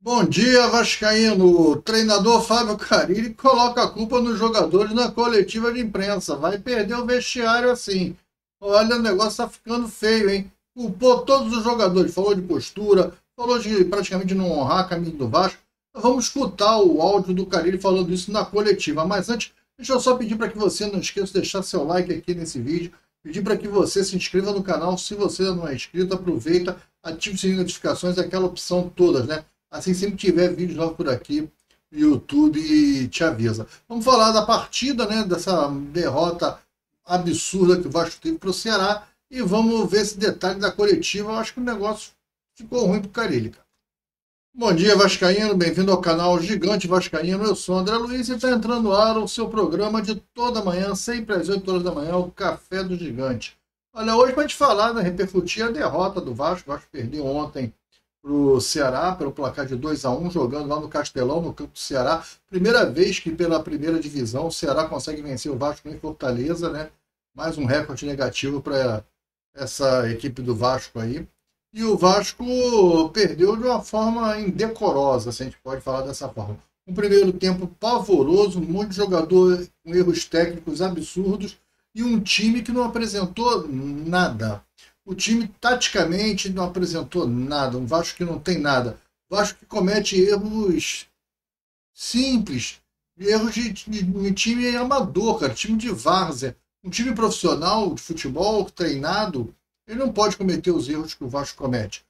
Bom dia, vascaíno. O treinador Fábio Carille coloca a culpa nos jogadores na coletiva de imprensa. Vai perder o vestiário assim. Olha, o negócio tá ficando feio, hein? Culpou todos os jogadores. Falou de postura, falou de praticamente não honrar a camisa do Vasco. Vamos escutar o áudio do Carille falando isso na coletiva. Mas antes, deixa eu só pedir para que você não esqueça de deixar seu like aqui nesse vídeo. Pedir para que você se inscreva no canal. Se você não é inscrito, aproveita, ative o sininho de notificações, aquela opção todas, né? Assim, sempre tiver vídeo novo por aqui, o YouTube te avisa. Vamos falar da partida, né? Dessa derrota absurda que o Vasco teve para o Ceará. E vamos ver esse detalhe da coletiva. Eu acho que o negócio ficou ruim para o Carille, cara. Bom dia, Vascaíno. Bem-vindo ao canal Gigante Vascaíno. Eu sou o André Luiz e está entrando no ar o seu programa de toda manhã, sempre às 8 horas da manhã, o Café do Gigante. Olha, hoje para a gente falar, né, repercutir a derrota do Vasco. O Vasco perdeu ontem para o Ceará, pelo placar de 2-1, jogando lá no Castelão, no campo do Ceará. Primeira vez que pela primeira divisão o Ceará consegue vencer o Vasco em Fortaleza, né? Mais um recorde negativo para essa equipe do Vasco aí. E o Vasco perdeu de uma forma indecorosa, se a gente pode falar dessa forma. Um primeiro tempo pavoroso, um monte de jogador com erros técnicos absurdos e um time que não apresentou nada. O time, taticamente, não apresentou nada. Um Vasco que não tem nada. Vasco que comete erros simples, erros de time amador, cara, time de várzea. Um time profissional de futebol, treinado, ele não pode cometer os erros que o Vasco comete.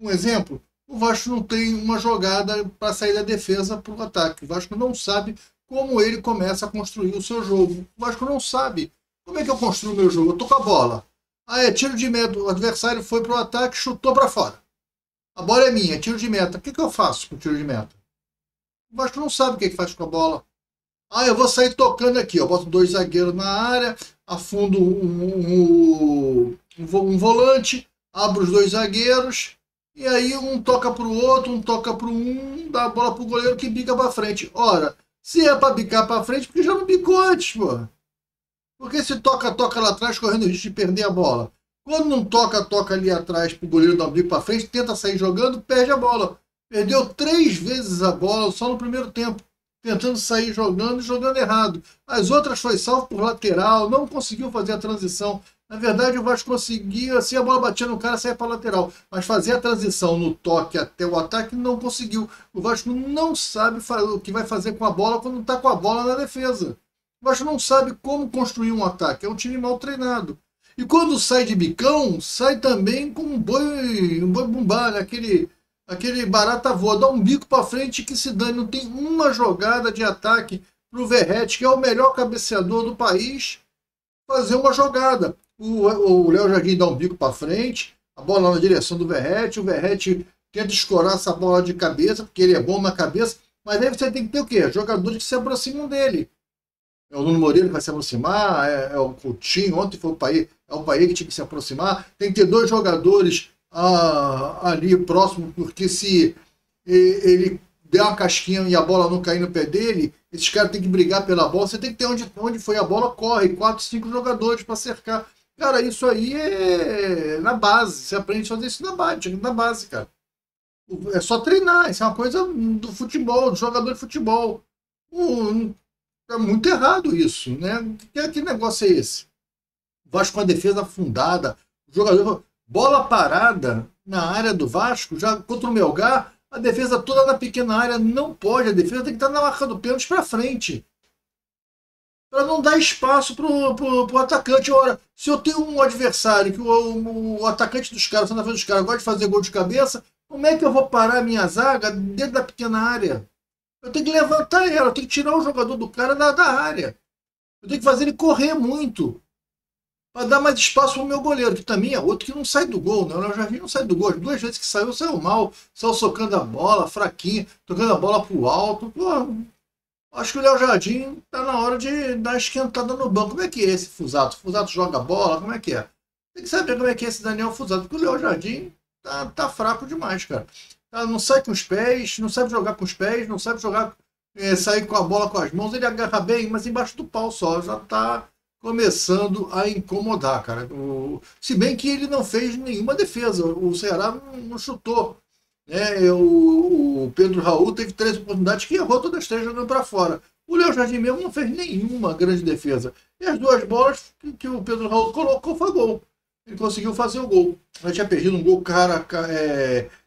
Um exemplo, o Vasco não tem uma jogada para sair da defesa para o ataque. O Vasco não sabe como ele começa a construir o seu jogo. O Vasco não sabe. Como é que eu construo o meu jogo? Eu tô com a bola. Ah, é tiro de meta. O adversário foi para o ataque, chutou para fora. A bola é minha, tiro de meta. O que eu faço com o tiro de meta? O Vasco não sabe o que faz com a bola. Ah, eu vou sair tocando aqui. Eu boto dois zagueiros na área, afundo um volante, abro os dois zagueiros, e aí um toca para o outro, um toca para um, dá a bola para o goleiro que bica para frente. Ora, se é para bicar para frente, porque já não bicou antes, pô. Porque se toca, toca lá atrás, correndo o risco de perder a bola. Quando não toca, toca ali atrás para o goleiro dar um bico para frente, tenta sair jogando, perde a bola. Perdeu 3 vezes a bola só no primeiro tempo, tentando sair jogando e jogando errado. As outras foi salvo por lateral, não conseguiu fazer a transição. Na verdade, o Vasco conseguia, se a bola batia no cara, saia para a lateral. Mas fazer a transição no toque até o ataque não conseguiu. O Vasco não sabe o que vai fazer com a bola quando está com a bola na defesa. O Vasco não sabe como construir um ataque. É um time mal treinado. E quando sai de bicão, sai também com um boi bumbá, né? Aquele barata voa, dá um bico para frente que se dane. Não tem uma jogada de ataque para o Verratti, que é o melhor cabeceador do país, fazer uma jogada. O Léo Jardim dá um bico para frente, a bola na direção do Verratti, o Verratti tenta escorar essa bola de cabeça, porque ele é bom na cabeça, mas aí você tem que ter o quê? Jogadores que se aproximam dele. É o Nuno Moreira que vai se aproximar, é o Coutinho, ontem foi o Paê, é o Paê que tinha que se aproximar. Tem que ter dois jogadores ali próximo, porque se ele der uma casquinha e a bola não cair no pé dele, esses caras têm que brigar pela bola. Você tem que ter onde foi a bola, corre, 4, 5 jogadores para cercar. Cara, isso aí é na base. Você aprende a fazer isso na base, cara. É só treinar, isso é uma coisa do futebol, do jogador de futebol. É muito errado isso, né? Que negócio é esse? Vasco com a defesa afundada, jogador, bola parada na área do Vasco, já contra o Melgar, a defesa toda na pequena área, não pode, a defesa tem que estar na marca do pênalti para frente, para não dar espaço pro atacante. Ora, se eu tenho um adversário que o atacante dos caras, na frente dos caras, gosta de fazer gol de cabeça, como é que eu vou parar a minha zaga dentro da pequena área? Eu tenho que levantar ela, eu tenho que tirar o jogador do cara da área. Eu tenho que fazer ele correr muito para dar mais espaço para o meu goleiro, que também é outro que não sai do gol, né? O Léo Jardim não sai do gol. As 2 vezes que saiu mal, saiu socando a bola, fraquinho, tocando a bola para o alto. Pô, acho que o Léo Jardim está na hora de dar esquentada no banco. Como é que é esse Fusato? O Fusato joga bola? Como é que é? Tem que saber como é que é esse Daniel Fusato, porque o Léo Jardim tá fraco demais, cara. Não sai com os pés, não sabe jogar com os pés, não sabe jogar, sair com a bola com as mãos. Ele agarra bem, mas embaixo do pau só. Já está começando a incomodar, cara. Se bem que ele não fez nenhuma defesa. O Ceará não chutou. né? O Pedro Raul teve 3 oportunidades que errou todas as 3 jogando para fora. O Léo Jardim mesmo não fez nenhuma grande defesa. E as 2 bolas que o Pedro Raul colocou foi gol. Ele conseguiu fazer o gol. Ele tinha perdido um gol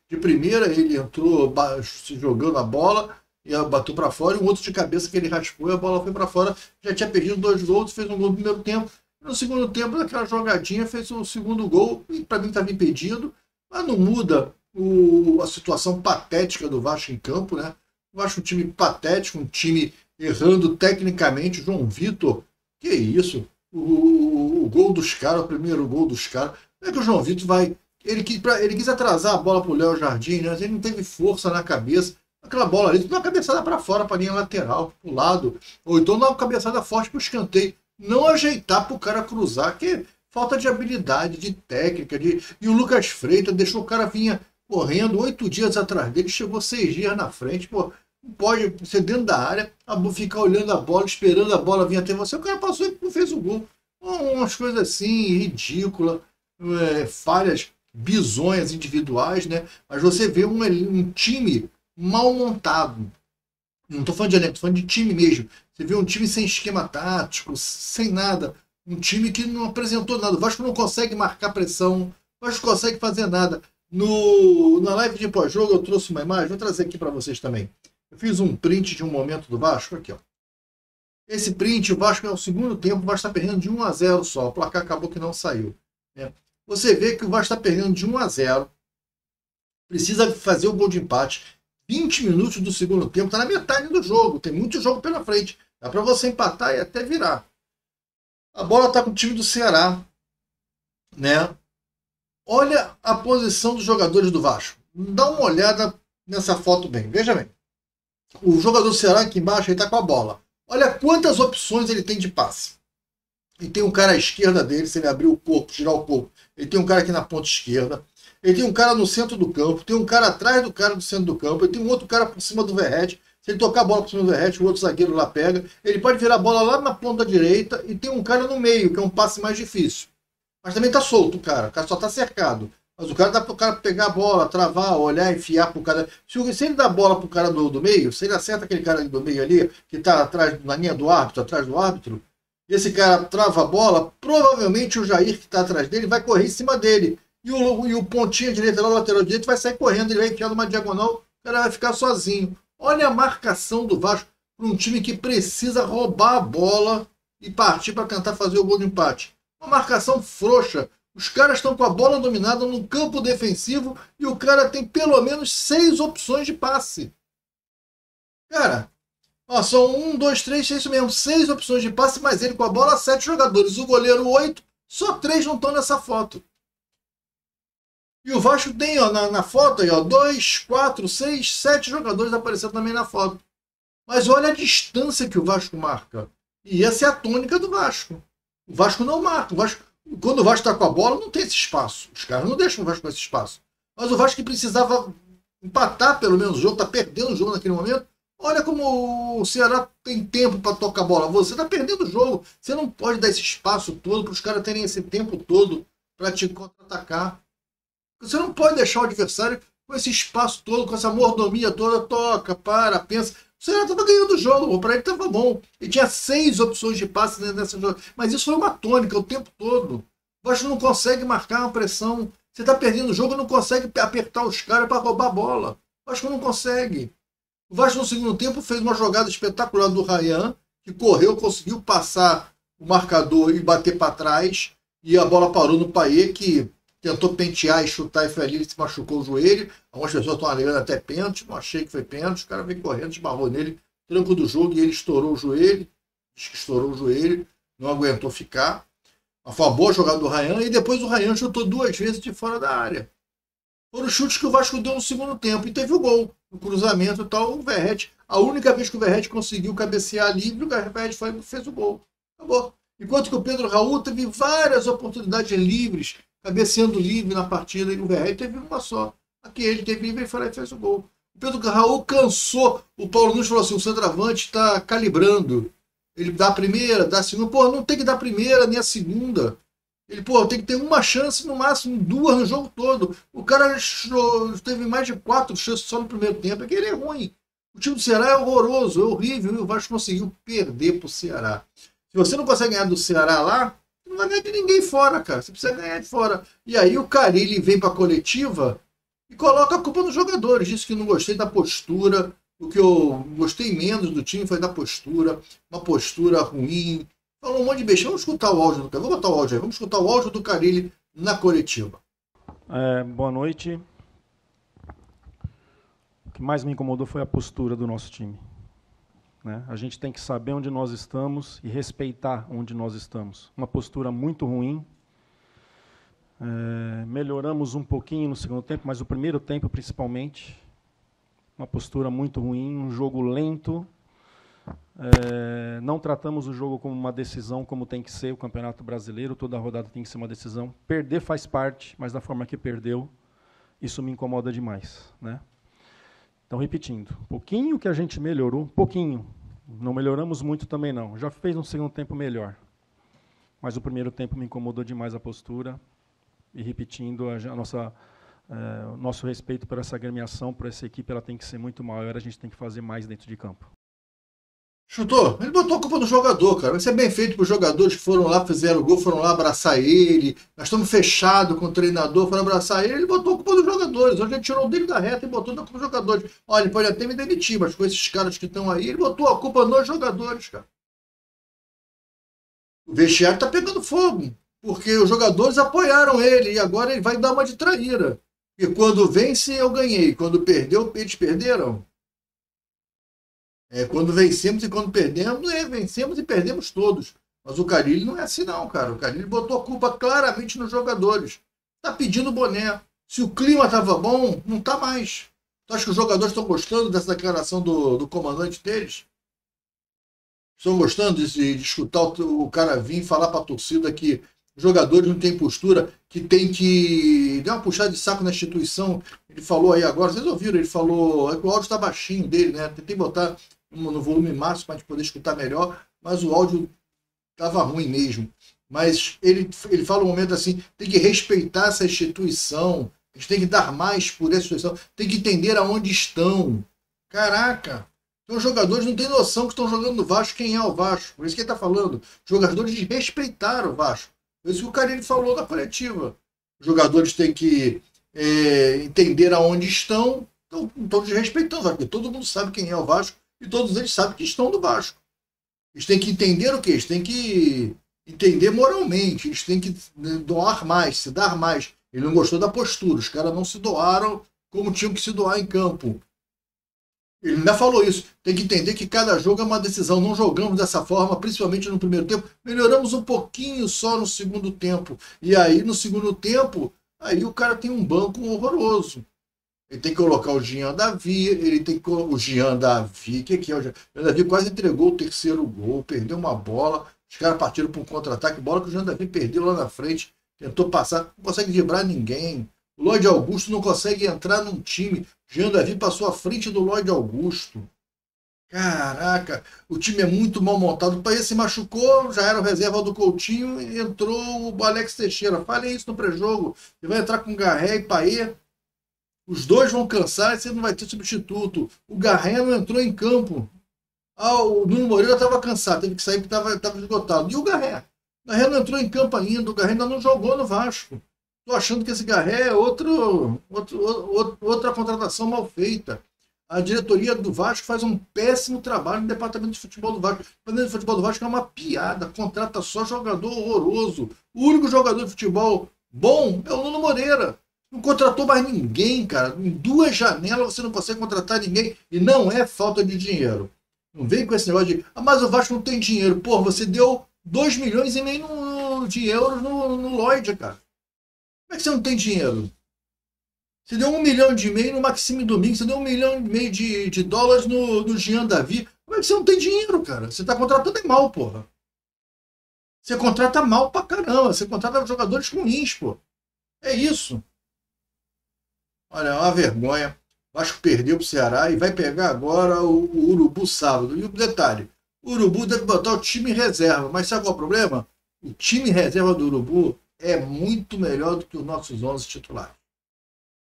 de primeira, ele entrou se jogando a bola e bateu para fora, e um outro de cabeça que ele raspou e a bola foi para fora. Já tinha perdido 2 gols, fez um gol no primeiro tempo. No segundo tempo, naquela jogadinha, fez o segundo gol, e para mim estava impedido, mas não muda a situação patética do Vasco em campo, né? O Vasco é um time patético, um time errando tecnicamente. João Vitor, que isso? O gol dos caras, o primeiro gol dos caras. Como é que o João Vitor vai. Ele quis atrasar a bola para o Léo Jardim, né? Ele não teve força na cabeça. Aquela bola ali, dá uma cabeçada para fora, para a linha lateral, para o lado. Ou então dá uma cabeçada forte para o escanteio. Não ajeitar para o cara cruzar, que é falta de habilidade, de técnica. E o Lucas Freitas deixou o cara vinha correndo 8 dias atrás dele, chegou 6 dias na frente. Pô, não pode ser dentro da área, ficar olhando a bola, esperando a bola vir até você. O cara passou e não fez o gol. Umas coisas assim, ridículas, falhas bizonhas individuais, né? Mas você vê um time mal montado. Não estou falando de elenco, estou falando de time mesmo. Você vê um time sem esquema tático, sem nada. Um time que não apresentou nada. O Vasco não consegue marcar pressão. O Vasco não consegue fazer nada. Na live de pós-jogo eu trouxe uma imagem, vou trazer aqui para vocês também. Eu fiz um print de um momento do Vasco, aqui ó. Esse print, o Vasco é o segundo tempo, o Vasco está perdendo de 1-0 só. O placar acabou que não saiu, né? Você vê que o Vasco está perdendo de 1-0. Precisa fazer o gol de empate. 20 minutos do segundo tempo, está na metade do jogo. Tem muito jogo pela frente. Dá para você empatar e até virar. A bola está com o time do Ceará, né? Olha a posição dos jogadores do Vasco. Dá uma olhada nessa foto bem. Veja bem. O jogador do Ceará aqui embaixo está com a bola. Olha quantas opções ele tem de passe. Ele tem um cara à esquerda dele, se ele abrir o corpo, tirar o corpo. Ele tem um cara aqui na ponta esquerda. Ele tem um cara no centro do campo. Tem um cara atrás do cara do centro do campo. Ele tem um outro cara por cima do Verrete. Se ele tocar a bola por cima do Verrete, o outro zagueiro lá pega. Ele pode virar a bola lá na ponta direita. E tem um cara no meio, que é um passe mais difícil. Mas também tá solto o cara só tá cercado. Mas o cara dá pro cara pegar a bola, travar, olhar, enfiar pro cara. Se ele dá a bola pro cara do meio, se ele acerta aquele cara do meio ali, que tá atrás, na linha do árbitro, atrás do árbitro, e esse cara trava a bola, provavelmente o Jair que tá atrás dele vai correr em cima dele. E o pontinha direito, lá, o lateral direito, vai sair correndo, ele vai enfiar numa diagonal, o cara vai ficar sozinho. Olha a marcação do Vasco para um time que precisa roubar a bola e partir para tentar fazer o gol de empate. Uma marcação frouxa. Os caras estão com a bola dominada no campo defensivo e o cara tem pelo menos 6 opções de passe. Cara, ó, são 1, 2, 3, é isso mesmo, 6 opções de passe, mas ele com a bola, 7 jogadores. O goleiro 8, só 3 não estão nessa foto. E o Vasco tem, ó, na foto aí, ó, 2, 4, 6, 7 jogadores aparecendo também na foto. Mas olha a distância que o Vasco marca. E essa é a tônica do Vasco. O Vasco não marca. Quando o Vasco está com a bola, não tem esse espaço. Os caras não deixam o Vasco com esse espaço. Mas o Vasco que precisava empatar pelo menos o jogo, está perdendo o jogo naquele momento. Olha como o Ceará tem tempo para tocar a bola. Você está perdendo o jogo. Você não pode dar esse espaço todo para os caras terem esse tempo todo para te contra-atacar. Você não pode deixar o adversário com esse espaço todo, com essa mordomia toda. Toca, para, pensa. O Ceará estava ganhando o jogo, para ele estava bom. Ele tinha 6 opções de passe nessa jogada. Mas isso foi uma tônica o tempo todo. O Vasco não consegue marcar uma pressão. Você está perdendo o jogo e não consegue apertar os caras para roubar a bola. O Vasco não consegue. O Vasco no segundo tempo fez uma jogada espetacular do Ryan, que correu, conseguiu passar o marcador e bater para trás. E a bola parou no Payet, que tentou pentear e chutar e foi ali, ele se machucou o joelho. Algumas pessoas estão alegando até pênalti, não achei que foi pênalti. O cara veio correndo, esbarrou nele, tranco do jogo, e ele estourou o joelho. Diz que estourou o joelho, não aguentou ficar. Mas foi uma boa jogada do Ryan, e depois o Ryan chutou 2 vezes de fora da área. Foram os chutes que o Vasco deu no segundo tempo, e teve o gol, o cruzamento e tal. O Verrete, a única vez que o Verrete conseguiu cabecear livre, o Verrete fez o gol. Acabou. Enquanto que o Pedro Raul teve várias oportunidades livres, cabeceando livre na partida, e o Verrete teve uma só. Aqui ele teve livre e foi lá e fez o gol. O Pedro Raul cansou. O Paulo Nunes falou assim: o centroavante está calibrando. Ele dá a primeira, dá a segunda. Pô, não tem que dar a primeira nem a segunda. Ele, pô, tem que ter uma chance, no máximo duas no jogo todo. O cara teve mais de 4 chances só no primeiro tempo. É que ele é ruim. O time do Ceará é horroroso, é horrível. E o Vasco conseguiu perder pro Ceará. Se você não consegue ganhar do Ceará lá, você não vai ganhar de ninguém fora, cara. Você precisa ganhar de fora. E aí o Carille vem pra coletiva e coloca a culpa nos jogadores. Disse que não gostei da postura. O que eu gostei menos do time foi da postura. Uma postura ruim. Falou um monte de besteira. Vamos escutar o áudio do Carille. Vamos botar o áudio aí. Vamos escutar o áudio do Carille na coletiva. Boa noite. O que mais me incomodou foi a postura do nosso time. Né? A gente tem que saber onde nós estamos e respeitar onde nós estamos. Uma postura muito ruim. Melhoramos um pouquinho no segundo tempo, mas o primeiro tempo principalmente. Uma postura muito ruim, um jogo lento. Não tratamos o jogo como uma decisão, como tem que ser o Campeonato Brasileiro. Toda rodada tem que ser uma decisão. Perder faz parte, mas da forma que perdeu, isso me incomoda demais. Né? Então, repetindo, um pouquinho que a gente melhorou, um pouquinho. Não melhoramos muito também, não. Já fez um segundo tempo melhor. Mas o primeiro tempo me incomodou demais a postura. E repetindo, o nosso respeito por essa agremiação, por essa equipe, ela tem que ser muito maior, a gente tem que fazer mais dentro de campo. Chutou? Ele botou a culpa no jogador, cara. Vai ser bem feito para os jogadores que foram lá, fizeram o gol, foram lá abraçar ele. Nós estamos fechados com o treinador, foram abraçar ele. Ele botou a culpa dos jogadores. Hoje ele tirou dele da reta e botou na culpa dos jogadores. Olha, ele pode até me demitir, mas com esses caras que estão aí, ele botou a culpa nos jogadores, cara. O vestiário está pegando fogo, porque os jogadores apoiaram ele e agora ele vai dar uma de traíra. E quando vence, eu ganhei. Quando perdeu, eles perderam. Quando vencemos e quando perdemos, vencemos e perdemos todos. Mas o Carille não é assim não, cara. O Carille botou a culpa claramente nos jogadores. Tá pedindo boné. Se o clima tava bom, não tá mais. Tu acha que os jogadores estão gostando dessa declaração do comandante deles? Estão gostando de escutar o cara vir falar pra torcida que os jogadores não têm postura, que tem que dar uma puxada de saco na instituição. Ele falou aí agora, vocês ouviram, ele falou, que o áudio está baixinho dele, né? Tentei botar no volume máximo para a gente poder escutar melhor, mas o áudio estava ruim mesmo. Mas ele fala um momento assim, tem que respeitar essa instituição, a gente tem que dar mais por essa instituição, tem que entender aonde estão. Caraca! Então os jogadores não têm noção que estão jogando no Vasco, quem é o Vasco. Por isso que ele está falando. Os jogadores desrespeitaram o Vasco. Por isso que o Carille falou na coletiva. Os jogadores têm que entender aonde estão, estão desrespeitando, porque todo mundo sabe quem é o Vasco e todos eles sabem que estão do Vasco. Eles têm que entender o quê? Eles têm que entender moralmente, eles têm que doar mais, se dar mais. Ele não gostou da postura, os caras não se doaram como tinham que se doar em campo. Ele ainda falou isso. Tem que entender que cada jogo é uma decisão. Não jogamos dessa forma, principalmente no primeiro tempo. Melhoramos um pouquinho só no segundo tempo. E aí, no segundo tempo, aí o cara tem um banco horroroso. Ele tem que colocar o Jean Davi, ele tem que o Jean Davi, o que é o Jean? O Jean Davi quase entregou o terceiro gol, perdeu uma bola, os caras partiram para um contra-ataque, bola que o Jean Davi perdeu lá na frente, tentou passar, não consegue driblar ninguém. O Lloyd Augusto não consegue entrar num time. Jean Davi passou à frente do Lloyd Augusto. Caraca, o time é muito mal montado. O Paê se machucou, já era o reserva do Coutinho e entrou o Alex Teixeira. Falei isso no pré-jogo. Ele vai entrar com o Garré e Paê. Os dois vão cansar e você não vai ter substituto. O Garré não entrou em campo. O Nuno Moreira estava cansado, teve que sair porque estava esgotado. E o Garré? O Garré não entrou em campo ainda. O Garré ainda não jogou no Vasco. Estou achando que esse Garré é outra contratação mal feita. A diretoria do Vasco faz um péssimo trabalho no departamento de futebol do Vasco. O departamento de futebol do Vasco é uma piada. Contrata só jogador horroroso. O único jogador de futebol bom é o Nuno Moreira. Não contratou mais ninguém, cara. Em 2 janelas você não consegue contratar ninguém. E não é falta de dinheiro. Não vem com esse negócio de mas o Vasco não tem dinheiro. Pô, você deu 2,5 milhões de euros no Lloyd, cara. Como é que você não tem dinheiro? Você deu 1,5 milhão no Maxime Domingues, você deu 1,5 milhão de dólares no Jean Davi. Como é que você não tem dinheiro, cara? Você está contratando mal, porra. Você contrata mal pra caramba. Você contrata jogadores ruins, pô. É isso. Olha, é uma vergonha. O Vasco perdeu pro Ceará e vai pegar agora o Urubu sábado. E o detalhe, o Urubu deve botar o time em reserva. Mas sabe qual é o problema? O time em reserva do Urubu é muito melhor do que os nossos 11 titulares.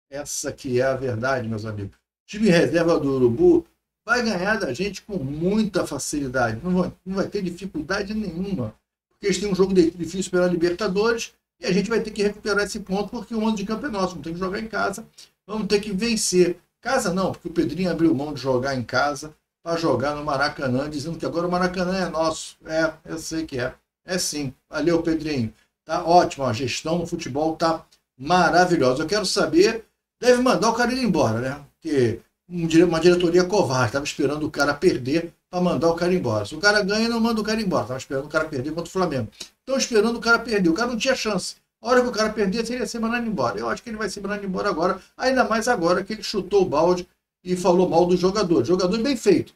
Essa que é a verdade, meus amigos. O time reserva do Urubu vai ganhar da gente com muita facilidade. Não vai ter dificuldade nenhuma. Porque eles têm um jogo difícil pela Libertadores e a gente vai ter que recuperar esse ponto porque o mando de campo é nosso. Vamos ter que jogar em casa. Vamos ter que vencer. Casa não, porque o Pedrinho abriu mão de jogar em casa para jogar no Maracanã, dizendo que agora o Maracanã é nosso. É, eu sei que é. É sim. Valeu, Pedrinho. Tá ótimo. A gestão no futebol tá maravilhosa. Eu quero saber... Deve mandar o cara ir embora, né? Porque uma diretoria covarde. Estava esperando o cara perder para mandar o cara embora. Se o cara ganha, não manda o cara embora. Estava esperando o cara perder contra o Flamengo. Estão esperando o cara perder. O cara não tinha chance. A hora que o cara perder, seria ser mandado embora. Eu acho que ele vai ser mandado embora agora. Ainda mais agora que ele chutou o balde e falou mal dos jogadores. Jogadores bem feitos.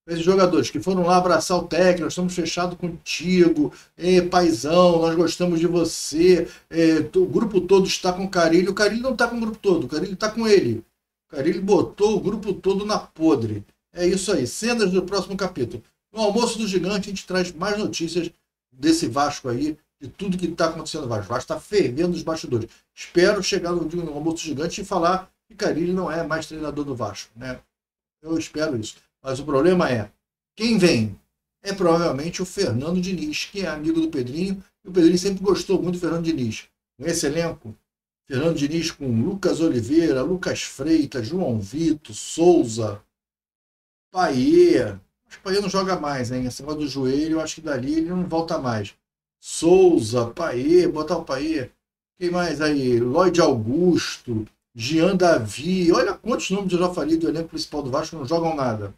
Esses jogadores que foram lá abraçar o técnico, nós estamos fechados contigo, paizão, nós gostamos de você, o grupo todo está com o Carille não está com o grupo todo, o Carille está com ele. O Carille botou o grupo todo na podre. É isso aí, cenas do próximo capítulo. No Almoço do Gigante a gente traz mais notícias desse Vasco aí, de tudo que está acontecendo no Vasco. O Vasco está fervendo os bastidores. Espero chegar no Almoço do Gigante e falar que Carille não é mais treinador do Vasco, né? Eu espero isso. Mas o problema é, quem vem? É provavelmente o Fernando Diniz, que é amigo do Pedrinho, e o Pedrinho sempre gostou muito do Fernando Diniz. Com esse elenco, Fernando Diniz com Lucas Oliveira, Lucas Freitas, João Vitor, Souza, Paier. Acho que o Paier não joga mais, hein? Esse negócio do joelho, eu acho que dali ele não volta mais. Souza, Paier, botar o Paier. Quem mais aí? Lloyd Augusto, Jean Davi. Olha quantos nomes eu já falei do elenco principal do Vasco não jogam nada.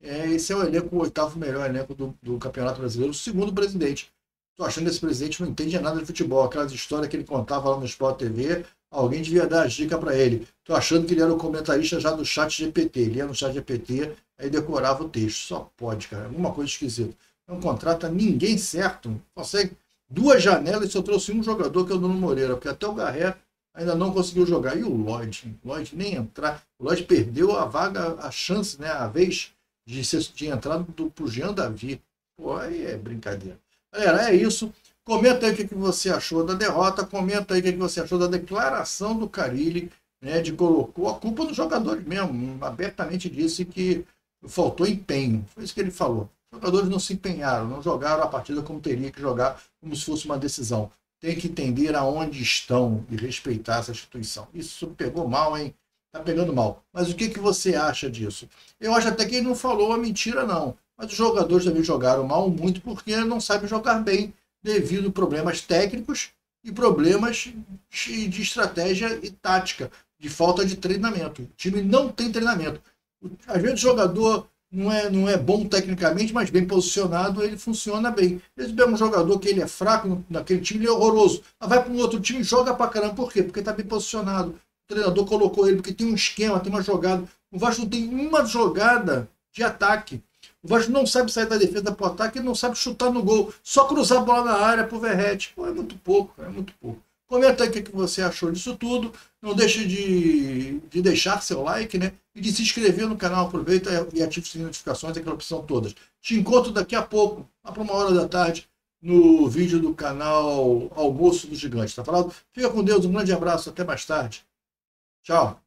Esse é o elenco, o oitavo melhor elenco do Campeonato Brasileiro, o segundo presidente. Estou achando que esse presidente não entende nada de futebol. Aquelas histórias que ele contava lá no Sport TV, alguém devia dar as dicas para ele. Estou achando que ele era o comentarista já do Chat GPT. Ele ia no Chat GPT, aí decorava o texto. Só pode, cara. Alguma coisa esquisita. Não contrata ninguém certo. Consegue 2 janelas e só trouxe um jogador, que é o Nuno Moreira, porque até o Garré ainda não conseguiu jogar. E o Lloyd? O Lloyd nem entrar. O Lloyd perdeu a vaga, a chance, né? A vez de entrada pro Jean Davi. Pô, aí é brincadeira. Galera, é isso. Comenta aí o que você achou da derrota. Comenta aí o que você achou da declaração do Carille, né, de colocou a culpa nos jogadores mesmo. Abertamente disse que faltou empenho. Foi isso que ele falou. Os jogadores não se empenharam, não jogaram a partida como teria que jogar, como se fosse uma decisão. Tem que entender aonde estão e respeitar essa instituição. Isso pegou mal, hein? Tá pegando mal. Mas o que você acha disso? Eu acho até que ele não falou a mentira, não. Mas os jogadores também jogaram mal muito porque não sabem jogar bem devido a problemas técnicos e problemas de estratégia e tática, de falta de treinamento. O time não tem treinamento. Às vezes o jogador não é bom tecnicamente, mas bem posicionado, ele funciona bem. Às vezes pega um jogador que ele é fraco naquele time, ele é horroroso. Mas vai para um outro time e joga pra caramba. Por quê? Porque está bem posicionado. O treinador colocou ele porque tem um esquema, tem uma jogada. O Vasco não tem uma jogada de ataque. O Vasco não sabe sair da defesa para o ataque, ele não sabe chutar no gol. Só cruzar a bola na área para o Verratti. Pô, é muito pouco, é muito pouco. Comenta aí o que você achou disso tudo. Não deixe de deixar seu like, né? E de se inscrever no canal. Aproveita e ative as notificações, aquela opção todas. Te encontro daqui a pouco, lá para 1h da tarde, no vídeo do canal Almoço do Gigante. Tá falado? Fica com Deus, um grande abraço, até mais tarde. Tchau.